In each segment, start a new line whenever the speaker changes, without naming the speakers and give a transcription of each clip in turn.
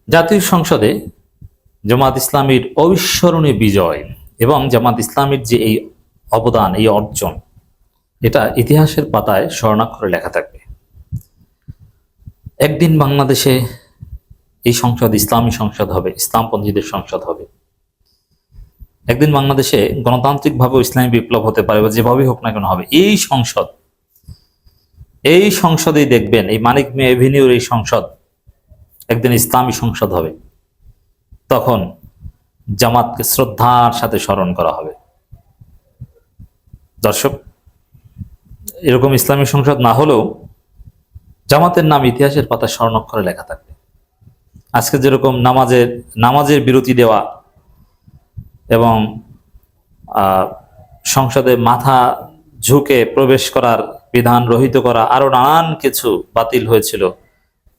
জাতীয় সংসদে জামাত ইসলামীর অবিস্মরণীয় বিজয় এবং জামাত ইসলামীর যে এই অবদান, এই অর্জন, এটা ইতিহাসের পাতায় স্বর্ণাক্ষরে লেখা থাকবে। একদিন বাংলাদেশে এই সংসদ ইসলামী সংসদ হবে, ইসলামপন্থীদের সংসদ হবে। একদিন বাংলাদেশে গণতান্ত্রিকভাবে ইসলামী বিপ্লব হতে পারে, বা যেভাবেই হোক না কেন হবে। এই সংসদেই দেখবেন, এই মানিক মিয়া এভিনিউর এই সংসদ একদিন ইসলামী সংসদ হবে। তখন জামাতকে শ্রদ্ধার সাথে স্মরণ করা হবে। দর্শক, এরকম ইসলামী সংসদ না হলেও জামাতের নাম ইতিহাসের পাতায় স্বর্ণাক্ষরে লেখা থাকবে। আজকে যেরকম নামাজের বিরতি দেওয়া এবং সংসদে মাথা ঝুঁকে প্রবেশ করার বিধান রহিত করা, আরো নানান কিছু বাতিল হয়েছিল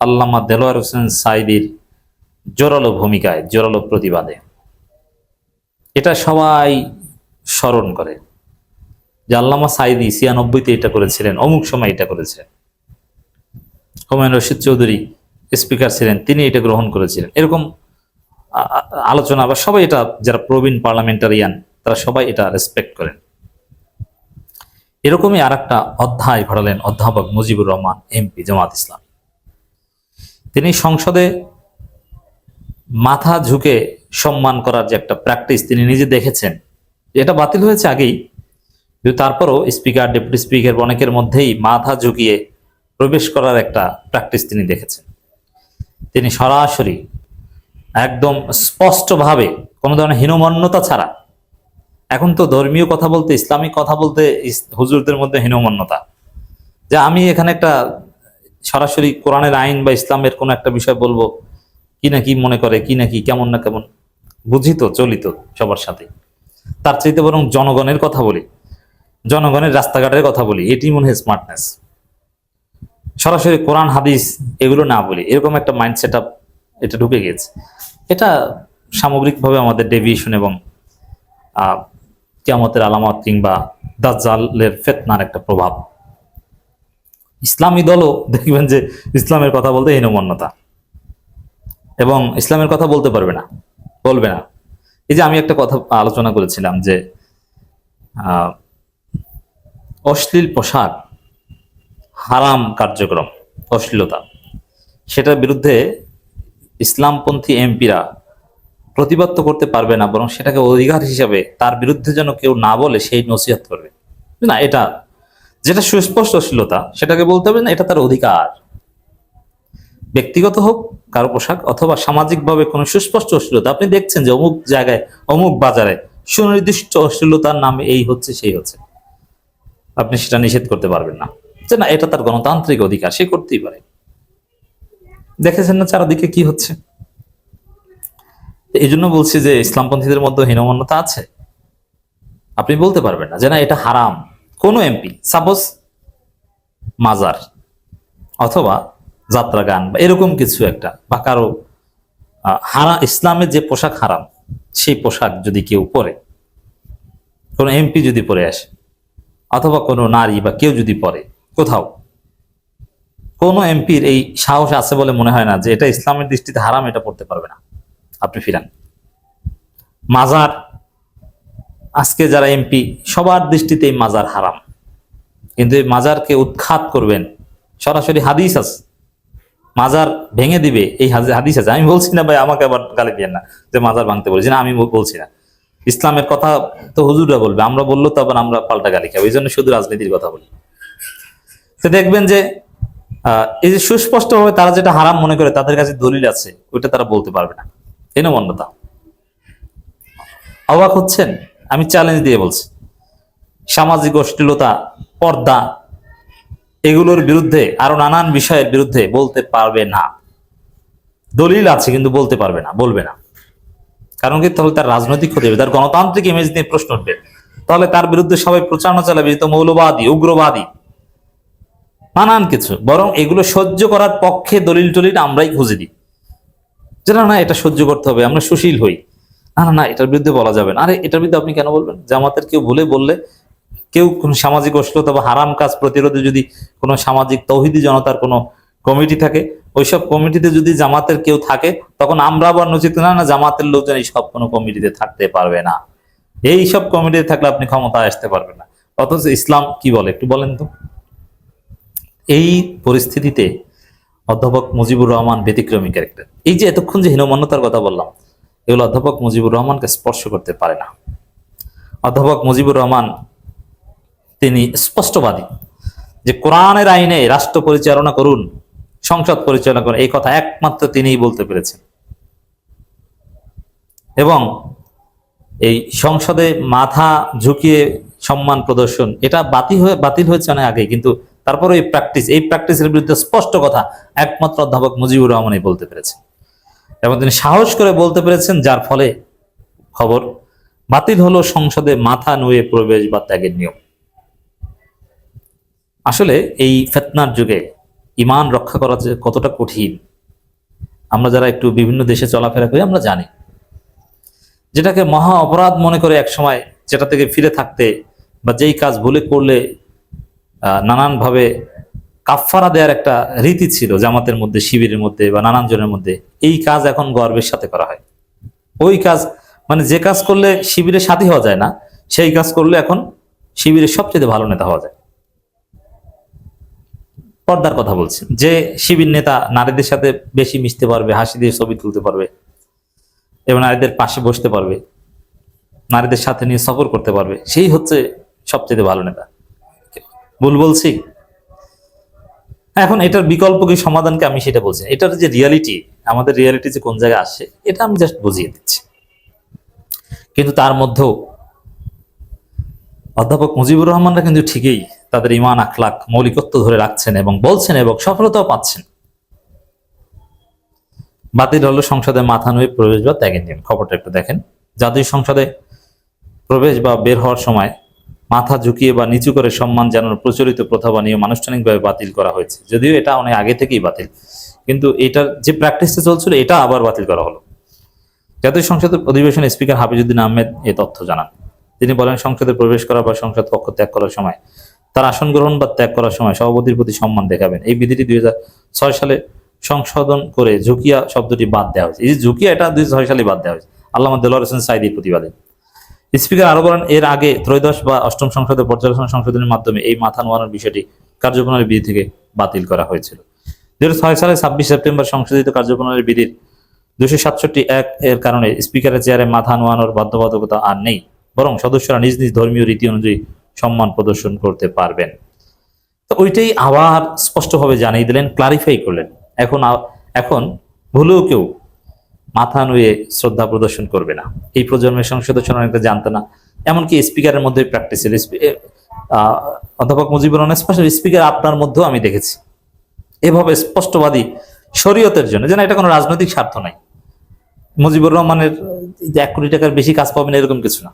আল্লামা দেলোয়ার হোসেন সাঈদীর জোরালো ভূমিকায়, জোরালো প্রতিবাদে। এটা সবাই স্মরণ করে যে আল্লামা সাঈদী 96-তে এটা করেছিলেন, অমুক সময় এটা করেছে। হুমায়ুন রশিদ চৌধুরী স্পিকার ছিলেন, তিনি এটা গ্রহণ করেছিলেন। এরকম আলোচনা, বা সবাই এটা, যারা প্রবীণ পার্লামেন্টারিয়ান তারা সবাই এটা রেসপেক্ট করেন। এরকমই আর একটা অধ্যায় ঘটালেন অধ্যাপক মুজিবুর রহমান এমপি, জামাত ইসলাম। তিনি সংসদে মাথা ঝুঁকে সম্মান করার যে একটা প্র্যাকটিস তিনি নিজে দেখেছেন, এটা বাতিল হয়েছে আগেই, কিন্তু তারপরও স্পিকার, ডেপুটি স্পিকার অনেকের মধ্যেই মাথা ঝুঁকিয়ে প্রবেশ করার একটা প্র্যাকটিস তিনি দেখেছেন। তিনি সরাসরি একদম স্পষ্টভাবে, কোনো ধরনের হীনমন্যতা ছাড়া, এখন তো ধর্মীয় কথা বলতে, ইসলামিক কথা বলতে হুজুরদের মধ্যে হীনমন্যতা, যে আমি এখানে একটা সরাসরি কোরআনের আইন বা ইসলামের কোনো একটা বিষয় বলবো, কি না কি মনে করে, কি না কি, কেমন না কেমন, বুঝি তো, চলিত সবার সাথে। তার চাইতে বরং জনগণের কথা বলি, জনগণের রাস্তাঘাটের কথা বলি, এটি মনে হয় স্মার্টনেস। সরাসরি কোরআন হাদিস এগুলো না বলি, এরকম একটা মাইন্ড সেট আপ এটা ঢুকে গেছে। এটা সামগ্রিকভাবে আমাদের ডেভিয়েশন এবং কিয়ামতের আলামত কিংবা দাজ্জালের ফিতনার একটা প্রভাব। ইসলামী দলও দেখবেন যে ইসলামের কথা বলতে হীনমন্যতা, এবং ইসলামের কথা বলবে না। এই যে আমি একটা কথা আলোচনা করেছিলাম যে অশ্লীল পোশাক, হারাম কার্যক্রম, অশ্লীলতা, সেটার বিরুদ্ধে ইসলামপন্থী এমপিরা প্রতিবাদ তো করতে পারবে না, বরং সেটাকে অধিকার হিসাবে তার বিরুদ্ধে যেন কেউ না বলে সেই নসিহত করবে। না, এটা যেটা সুস্পষ্ট অশ্লীলতা সেটাকে বলতে হবে না, এটা তার অধিকার। ব্যক্তিগত হোক কারো পোশাক, অথবা সামাজিকভাবে কোনো সুস্পষ্ট অশ্লীলতা, আপনি দেখছেন যে অমুক জায়গায়, অমুক বাজারে সুনির্দিষ্ট অশ্লীলতার নামে এই হচ্ছে সেই হচ্ছে, আপনি সেটা নিষেধ করতে পারবেন না, যে না, এটা তার গণতান্ত্রিক অধিকার, সে করতেই পারে। দেখেছেন না চারদিকে কি হচ্ছে? এই জন্য বলছি যে ইসলামপন্থীদের মধ্যে হীনমন্যতা আছে। আপনি বলতে পারবেন না যে না, এটা হারাম। কোনো এমপি সাপোজ মাজার অথবা যাত্রা গান বা এরকম কিছু একটা, বা কারো ইসলামের যে পোশাক হারাম, সেই পোশাক যদি কেউ পরে, কোনো এমপি যদি পরে আসে, অথবা কোনো নারী বা কেউ যদি পরে কোথাও, কোনো এমপির এই সাহস আছে বলে মনে হয় না যে এটা ইসলামের দৃষ্টিতে হারাম, এটা পড়তে পারবে না। আপনি ফিরান মাজার, আজকে যারা এমপি সবার দৃষ্টিতে এই মাজার হারাম, কিন্তু এই মাজারকে উৎখাত করবেন, সরাসরি হাদিস আছে, মাজার ভেঙে দিবে, এই হাদিস আছে। আমি বলছি না ভাই, আমাকে আবার গালি দিয়েন না যে মাজার ভাঙতে বলছি না, আমি বলছি না। ইসলামের কথা তো হুজুররা বলবে, আমরা বললো তো আবার আমরা পাল্টা গালি খাবো, এই জন্য শুধু রাজনীতির কথা বলি। তো দেখবেন যে এই যে সুস্পষ্টভাবে তারা যেটা হারাম মনে করে, তাদের কাছে দলিল আছে, ওইটা তারা বলতে পারবে না। হীনমন্যতা। অবাক হচ্ছেন? আমি চ্যালেঞ্জ দিয়ে বলছি, সামাজিক অশ্লীলতা, পর্দা, এগুলোর বিরুদ্ধে, আরো নানান বিষয়ের বিরুদ্ধে বলতে পারবে না। দলিল আছে কিন্তু বলতে পারবে না, বলবে না। কারণ কি? তাহলে তার রাজনৈতিক ক্ষতি হবে, তার গণতান্ত্রিক ইমেজ নিয়ে প্রশ্ন উঠবে। তাহলে তার বিরুদ্ধে সবাই প্রচারণা চালাবে যে মৌলবাদী, উগ্রবাদী, নানান কিছু। বরং এগুলো সহ্য করার পক্ষে দলিল টলিল আমরাই খুঁজে দিই, যে না, এটা সহ্য করতে হবে, আমরা সুশীল হই। না, এটার বিরুদ্ধে বলা যাবে না। আরে এটার বিরুদ্ধে আপনি কেন বলবেন? জামাতের কেউ ভুলে বললে, কেউ কোন সামাজিক অশ্লীলতা বা হারাম কাজ প্রতিরোধে যদি কোনো সামাজিক তৌহিদি জনতার কোনো কমিটি থাকে, ওইসব কমিটিতে যদি জামাতের কেউ থাকে তখন আমরা আবার নচিত না না জামাতের লোকজন এইসব কোনো কমিটিতে থাকতে পারবে না, এইসব কমিটিতে থাকলে আপনি ক্ষমতায় আসতে পারবেন না। অথচ ইসলাম কি বলে একটু বলেন তো। এই পরিস্থিতিতে অধ্যাপক মুজিবুর রহমান ব্যতিক্রমী ক্যারেক্টার। এই যে এতক্ষণ যে হীনমন্যতার কথা বললাম, এগুলো অধ্যাপক মুজিবুর রহমানকে স্পর্শ করতে পারে না। অধ্যাপক মুজিবুর রহমান তিনি স্পষ্টবাদী যে কোরআনের আইনে রাষ্ট্র পরিচালনা করুন, সংসদ পরিচালনা করুন, এই কথা একমাত্র তিনিই বলতে পেরেছেন। এবং এই সংসদে মাথা ঝুঁকিয়ে সম্মান প্রদর্শন এটা বাতিল হয়েছে অনেক আগে, কিন্তু তারপরে এই প্র্যাকটিসের বিরুদ্ধে স্পষ্ট কথা একমাত্র অধ্যাপক মুজিবুর রহমানই বলতে পেরেছেন। এবং তিনি সাহস করে বলতে পেরেছেন, যার ফলে খবর বাতিল হলো সংসদে মাথা নুয়ে প্রবেশ বা ত্যাগের নিয়ম। আসলে এই ফিতনার যুগে ঈমান রক্ষা করা যে কতটা কঠিন, আমরা যারা একটু বিভিন্ন দেশে চলাফেরা করি আমরা জানি। যেটাকে মহা অপরাধ মনে করে এক সময় যেটা থেকে ফিরে থাকতে, বা যেই কাজ ভুলে করলে নানানভাবে কাফফারা দেওয়ার একটা রীতি ছিল জামাতের মধ্যে, শিবিরের মধ্যে বা নানান জনের মধ্যে, এই কাজ এখন গর্বের সাথে করা হয়। ওই কাজ মানে যে কাজ করলে শিবিরের সাথী হওয়া যায় না, সেই কাজ করলে এখন শিবিরের সবচেয়ে ভালো নেতা হওয়া যায়। পর্দার কথা বলছি, যে শিবির নেতা নারীদের সাথে বেশি মিশতে পারবে, হাসি দিয়ে ছবি তুলতে পারবে এবং নারীদের পাশে বসতে পারবে, নারীদের সাথে নিয়ে সফর করতে পারবে, সেই হচ্ছে সবচেয়ে ভালো নেতা। ভুল বলছি? এখন এটার বিকল্প কি সমাধানকে আমি সেটা বলছি, এটার যে রিয়ালিটি, আমাদের রিয়ালিটি যে কোন জায়গায় আসে এটা আমি জাস্ট বুঝিয়ে দিচ্ছি। কিন্তু তার মধ্যেও অধ্যাপক মুজিবুর রহমানরা কিন্তু ঠিকই তাদের ঈমান আখলাক মৌলিকত্ব ধরে রাখছেন এবং বলছেন এবং সফলতাও পাচ্ছেন। বাতিল হলো সংসদে মাথা নুয়ে প্রবেশ বা ত্যাগের নিয়ম। খবরটা একটু দেখেন। জাতীয় সংসদে প্রবেশ বা বের হওয়ার সময় মাথা ঝুঁকিয়ে বা নিচু করে সম্মান জানানোর প্রচলিত প্রথা বা নিয়ম আনুষ্ঠানিকভাবে বাতিল করা হয়েছে। যদিও এটা অনেক আগে থেকেই বাতিল, কিন্তু এটার যে প্র্যাকটিসটা চলছিল এটা আবার বাতিল করা হলো। জাতীয় সংসদের অধিবেশনে স্পিকার হাফিজউদ্দিন আহমেদ এ তথ্য জানান। তিনি বলেন, সংসদে প্রবেশ করা বা সংসদ কক্ষ ত্যাগ করার সময়, তার আসন গ্রহণ বা ত্যাগ করার সময় সভাপতির প্রতি সম্মান দেখাবেন। এই বিধিটি 2006 সালে সংশোধন করে ঝুঁকিয়া শব্দটি বাদ দেওয়া হয়েছে। এই যে ঝুঁকিয়া, এটা 2006 সালে বাদ দেওয়া হয়েছে আল্লামা দেলোয়ার হোসেন সাঈদীর প্রতিবাদে। স্পিকার আরো বলেন, এর আগে ত্রয়োদশ বা অষ্টম সংসদের পর্যালোচনা সংশোধনের মাধ্যমে এই মাথা নোয়ানোর বিষয়টি কার্যপ্রণালী বিধি থেকে বাতিল করা হয়েছিল। 2006 সালে 26 সেপ্টেম্বর সংশোধিত কার্যপ্রণালী বিধির 267(1) এর কারণে স্পিকারের চেয়ারে মাথা নোয়ানোর বাধ্যবাধকতা আর নেই, বরং সদস্যরা নিজ নিজ ধর্মীয় রীতি অনুযায়ী সম্মান প্রদর্শন করতে পারবেন। তো ওইটাই আবার স্পষ্টভাবে জানিয়ে দিলেন, ক্লারিফাই করলেন। এখন ভুলেও কেউ মাথা নুয়ে শ্রদ্ধা প্রদর্শন করবে না। এই প্রজন্মের সংসদস্য অনেকটা জানতো না, এমনকি স্পিকারের মধ্যে প্র্যাকটিস ছিল। অধ্যাপক মুজিবুর রহমান স্পিকার আপনার মধ্যেও আমি দেখেছি এভাবে স্পষ্টবাদী শরীয়তের জন্য, যেন এটা কোনো রাজনৈতিক স্বার্থ নাই। মুজিবুর রহমানের 1 কোটি টাকার বেশি কাজ পাবেন এরকম কিছু না,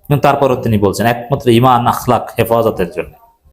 কিন্তু তারপরও তিনি বলছেন একমাত্র ঈমান আখলাক হেফাজতের জন্য।